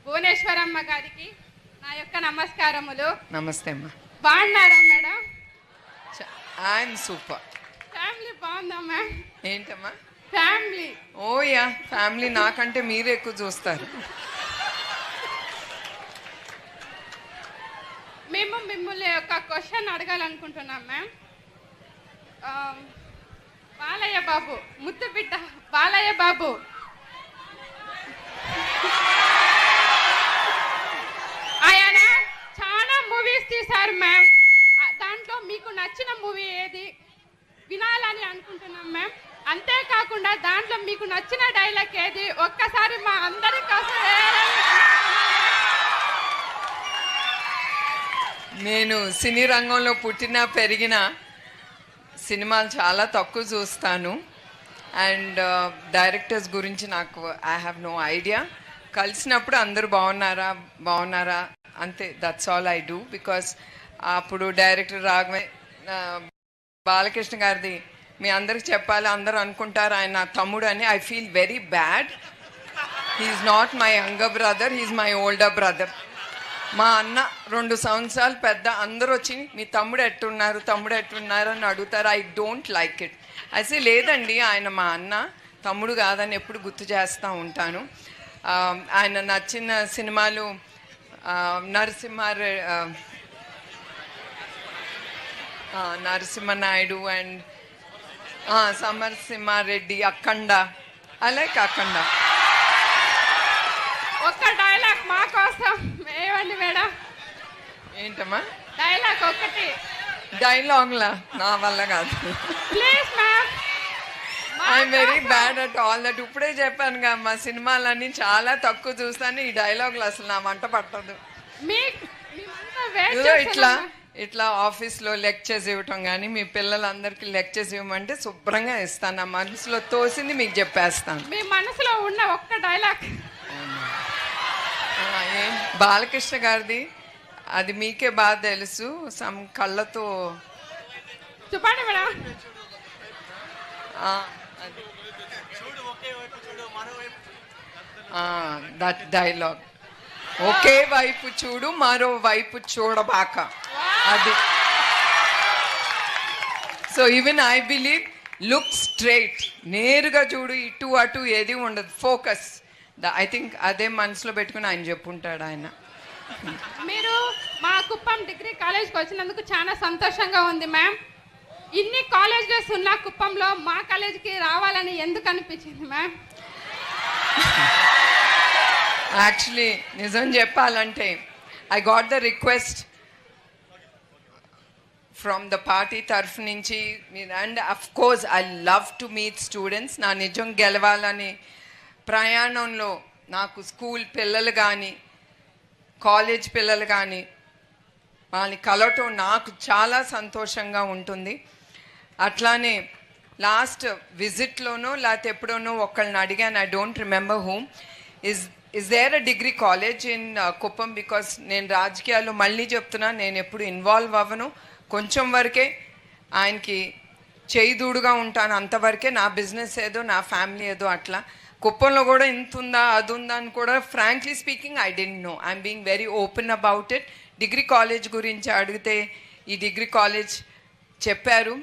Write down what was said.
భువనేశ్వరమ్మ గారికి నా యొక్క నమస్కారములు. నమస్తే అమ్మా. బాగున్నారా మేడం? I'm super. ఫ్యామిలీ బాగుందా మ్యామ్? ఏంటమ్మా ఫ్యామిలీ? ఓ యా, ఫ్యామిలీ నాకంటే మీరే ఎక్కువ చూస్తారు. మేము మిమ్మల్ని ఒక క్వశ్చన్ అడగాలనుకుంటున్నాం మ్యామ్. బాలయ్య బాబు, ముద్దు బిడ్డ బాలయ్య బాబు ఆయన చాలా మూవీస్ తీశారు మ్యామ్. దాంట్లో మీకు నచ్చిన మూవీ ఏది వినాలని అనుకుంటున్నాం మ్యామ్. అంతేకాకుండా దాంట్లో మీకు నచ్చిన డైలాగ్ ఏది ఒక్కసారి మా అందరి కోసం నేను సినీ రంగంలో పుట్టిన పెరిగిన సినిమాలు చాలా తక్కువ చూస్తాను. అండ్ డైరెక్టర్స్ గురించి నాకు ఐ హ్యావ్ నో ఐడియా. కలిసినప్పుడు అందరూ బాగున్నారా అంతే, that's all I do. Because అప్పుడు డైరెక్టర్ రాఘవే బాలకృష్ణ గారిది మీ అందరికి చెప్పాలి, అందరూ అనుకుంటారు ఆయన నా తమ్ముడు అని. I feel very bad. He's not my younger brother, he's my older brother. మా అన్న 2 సంవత్సరాలు పెద్ద. అందరూ వచ్చి మీ తమ్ముడు ఎట్టున్నారు అని అడుగుతారు. I don't like it. అయితే లేదండి, ఆయన మా అన్న, తమ్ముడు కాదని ఎప్పుడు గుర్తు చేస్తూ ఉంటాను. ఆయన నచ్చిన సినిమాలు Narasimha Naidu and Samarasimha Reddy, Akhanda. I like Akhanda. ఒక్క డైలాగ్ మా కోసం ఏమండి మేడం? ఏంటమ్మా డైలాగ్ ఒకటి? డైలాగ్లా నా వల్ల కాదు. Please ma'am. I'm very bad at all that. ఇప్పుడే చెప్పాను కదా, మా సినిమాలన్నీ చాలా తక్కువ చూస్తాను. ఈ డైలాగులు అసలు నా వంట పట్టదు. ఇట్లా ఆఫీస్లో లెక్చర్స్ ఇవ్వటం కానీ, మీ పిల్లలందరికీ లెక్చర్స్ ఇవ్వమంటే శుభ్రంగా ఇస్తాను. నా మనసులో తోసింది మీకు చెప్పేస్తాను. మీ మనసులో ఉన్న ఒక్క డైలాగ్? బాలకృష్ణ గారిది అది మీకే బాగా తెలుసు. సమ్ కళ్ళతో చెప్పండి మేడం. దట్ డైలాగ్, ఒకే వైపు చూడు మరో వైపు చూడబాక. అది. So even I believe look straight, నేరుగా చూడు, ఇటు అటు ఏది ఉండదు, ఫోకస్. ఐ థింక్ అదే మనసులో పెట్టుకుని ఆయన చెప్పుంటాడు ఆయన. మీరు మా కుప్పం డిగ్రీ కాలేజ్కి వచ్చినందుకు చాలా సంతోషంగా ఉంది మ్యామ్. ఇన్ని కాలేజెస్ ఉన్న కుప్పంలో మా కాలేజీకి రావాలని ఎందుకు అనిపించింది మ్యామ్? యాక్చువల్లీ నిజం చెప్పాలంటే I got the request from the party తరఫు నుంచి. And of course I love to meet students. నా నిజం గెలవాలని ప్రయాణంలో నాకు స్కూల్ పిల్లలు కానీ కాలేజ్ పిల్లలు కానీ వాళ్ళని కలవటం నాకు చాలా సంతోషంగా ఉంటుంది. అట్లానే లాస్ట్ విజిట్లోనో లేకపోతే ఎప్పుడోనో ఒకళ్ళని అడిగాను, I don't remember whom, is there a degree college in Kuppam? Because నేను రాజకీయాల్లో మళ్ళీ చెప్తున్నా, నేను ఎప్పుడు ఇన్వాల్వ్ అవ్వను, కొంచెం వరకే ఆయనకి చేయిదూడుగా ఉంటాను, అంతవరకే. నా బిజినెస్ ఏదో, నా ఫ్యామిలీ ఏదో అట్లా. కుప్పంలో కూడా ఇంత ఉందా అది ఉందా అని కూడా frankly speaking I don't know. I'm being very open about it. Degree college గురించి అడిగితే ఈ డిగ్రీ కాలేజ్ చెప్పారు.